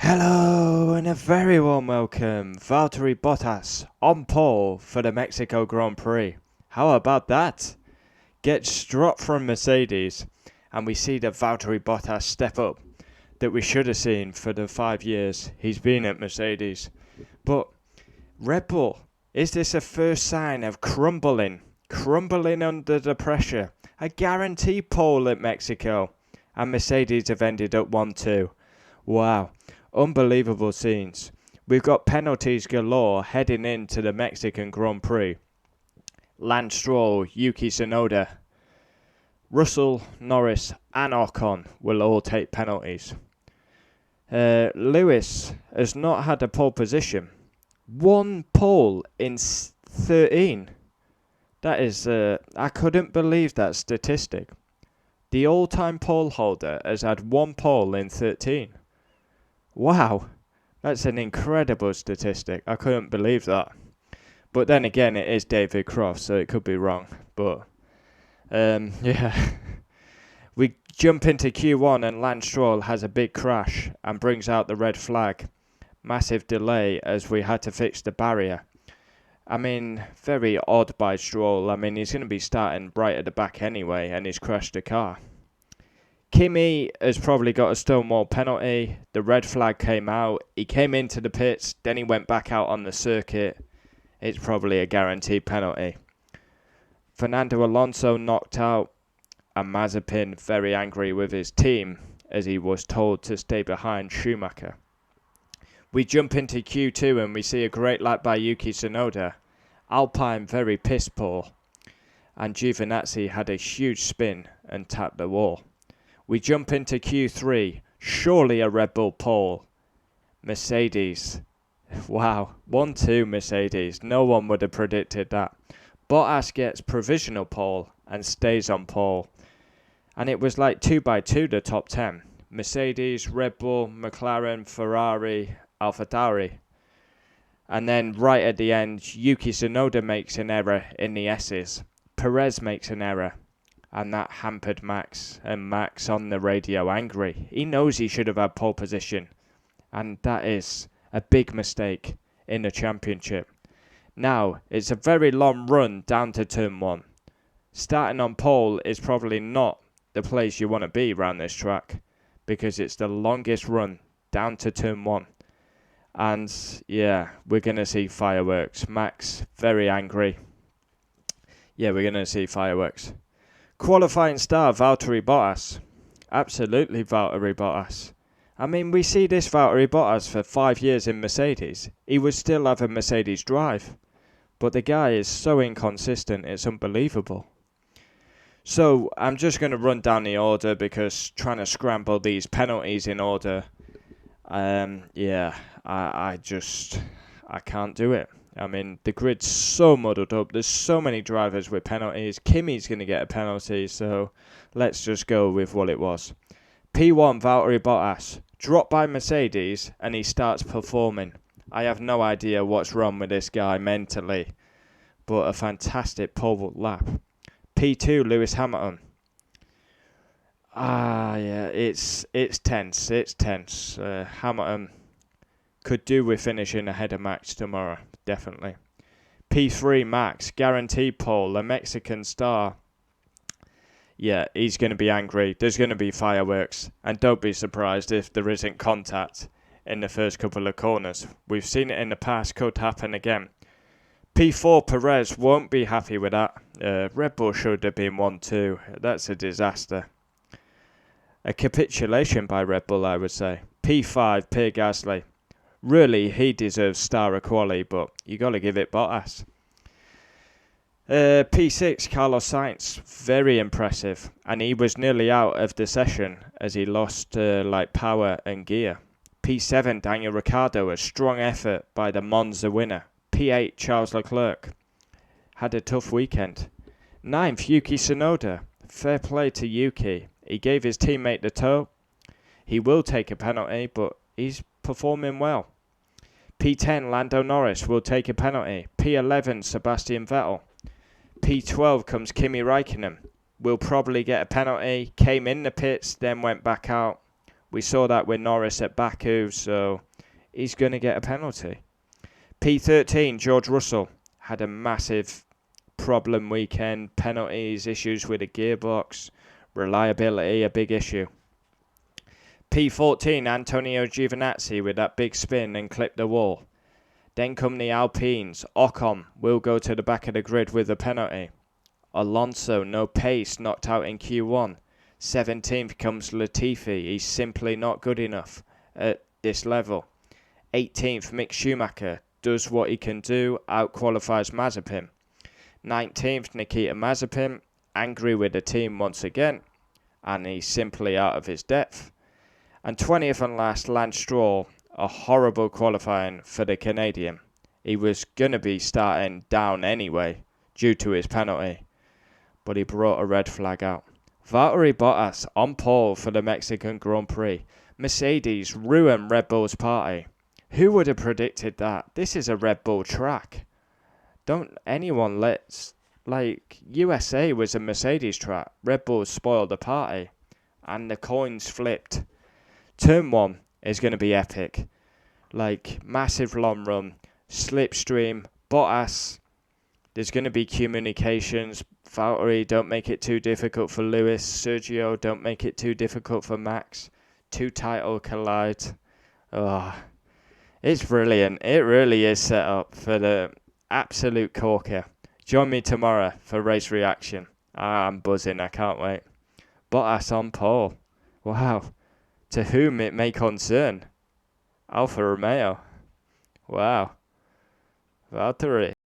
Hello and a very warm welcome, Valtteri Bottas on pole for the Mexico Grand Prix. How about that? Gets dropped from Mercedes and we see the Valtteri Bottas step up that we should have seen for the 5 years he's been at Mercedes. But Red Bull, is this a first sign of crumbling under the pressure? A guaranteed pole at Mexico and Mercedes have ended up 1-2. Wow. Unbelievable scenes. We've got penalties galore heading into the Mexican Grand Prix. Lance Stroll, Yuki Tsunoda, Russell, Norris and Ocon will all take penalties. Lewis has not had a pole position. One pole in 13. That is, I couldn't believe that statistic. The all-time pole holder has had one pole in 13. Wow, that's an incredible statistic. I couldn't believe that. But then again, it is David Croft, so it could be wrong. But, yeah. We jump into Q1 and Lance Stroll has a big crash and brings out the red flag. Massive delay as we had to fix the barrier. I mean, very odd by Stroll. I mean, he's going to be starting right at the back anyway, and he's crashed the car. Kimi has probably got a Stonewall penalty. The red flag came out. He came into the pits, then he went back out on the circuit. It's probably a guaranteed penalty. Fernando Alonso knocked out, and Mazepin very angry with his team as he was told to stay behind Schumacher. We jump into Q2 and we see a great lap by Yuki Tsunoda. Alpine very piss poor, and Giovinazzi had a huge spin and tapped the wall. We jump into Q3, surely a Red Bull pole. Mercedes, wow, 1-2 Mercedes, no one would have predicted that. Bottas gets provisional pole and stays on pole. And it was like 2x2 the top 10. Mercedes, Red Bull, McLaren, Ferrari, AlphaTauri. And then right at the end, Yuki Tsunoda makes an error in the S's. Perez makes an error. And that hampered Max, and Max on the radio angry. He knows he should have had pole position, and that is a big mistake in the championship. Now, it's a very long run down to turn 1. Starting on pole is probably not the place you want to be around this track, because it's the longest run down to turn 1. And yeah, we're going to see fireworks. Max, very angry. Yeah, we're going to see fireworks. Qualifying star Valtteri Bottas. Absolutely Valtteri Bottas. I mean, we see this Valtteri Bottas for 5 years in Mercedes. He would still have a Mercedes drive. But the guy is so inconsistent, it's unbelievable. So, I'm just going to run down the order because trying to scramble these penalties in order, I can't do it. I mean, the grid's so muddled up. There's so many drivers with penalties. Kimi's going to get a penalty, so let's just go with what it was. P1, Valtteri Bottas. Dropped by Mercedes, and he starts performing. I have no idea what's wrong with this guy mentally, but a fantastic pole lap. P2, Lewis Hamilton. Yeah, it's tense. It's tense. Hamilton could do with finishing ahead of Max tomorrow, definitely. P3 Max, guaranteed pole, a Mexican star. Yeah, he's going to be angry. There's going to be fireworks. And don't be surprised if there isn't contact in the first couple of corners. We've seen it in the past, could happen again. P4 Perez won't be happy with that. Red Bull should have been 1-2. That's a disaster. A capitulation by Red Bull, I would say. P5 Pierre Gasly. Really, he deserves star equality, but you got to give it Bottas. P6, Carlos Sainz, very impressive, and he was nearly out of the session as he lost power and gear. P7, Daniel Ricciardo, a strong effort by the Monza winner. P8, Charles Leclerc, had a tough weekend. 9th, Yuki Tsunoda, fair play to Yuki. He gave his teammate the toe. He will take a penalty, but he's performing well. P10, Lando Norris will take a penalty. P11, Sebastian Vettel. P12 comes Kimi Räikkönen. Will probably get a penalty. Came in the pits, then went back out. We saw that with Norris at Baku, so he's going to get a penalty. P13, George Russell, had a massive problem weekend. Penalties, issues with the gearbox, reliability, a big issue. P14, Antonio Giovinazzi with that big spin and clipped the wall. Then come the Alpines. Ocon will go to the back of the grid with a penalty. Alonso, no pace, knocked out in Q1. 17th comes Latifi. He's simply not good enough at this level. 18th, Mick Schumacher does what he can do, outqualifies Mazepin. 19th, Nikita Mazepin, angry with the team once again, and he's simply out of his depth. And 20th and last, Lance Stroll, a horrible qualifying for the Canadian. He was going to be starting down anyway due to his penalty, but he brought a red flag out. Valtteri Bottas on pole for the Mexican Grand Prix. Mercedes ruined Red Bull's party. Who would have predicted that? This is a Red Bull track. Don't anyone USA was a Mercedes track. Red Bull spoiled the party. And the coins flipped. Turn 1 is going to be epic. Massive long run. Slipstream. Bottas. There's going to be communications. Valtteri, don't make it too difficult for Lewis. Sergio, don't make it too difficult for Max. 2 title collide. Oh, it's brilliant. It really is set up for the absolute corker. Join me tomorrow for race reaction. I'm buzzing. I can't wait. Bottas on pole. Wow. To whom it may concern. Alfa Romeo. Wow. Valtteri.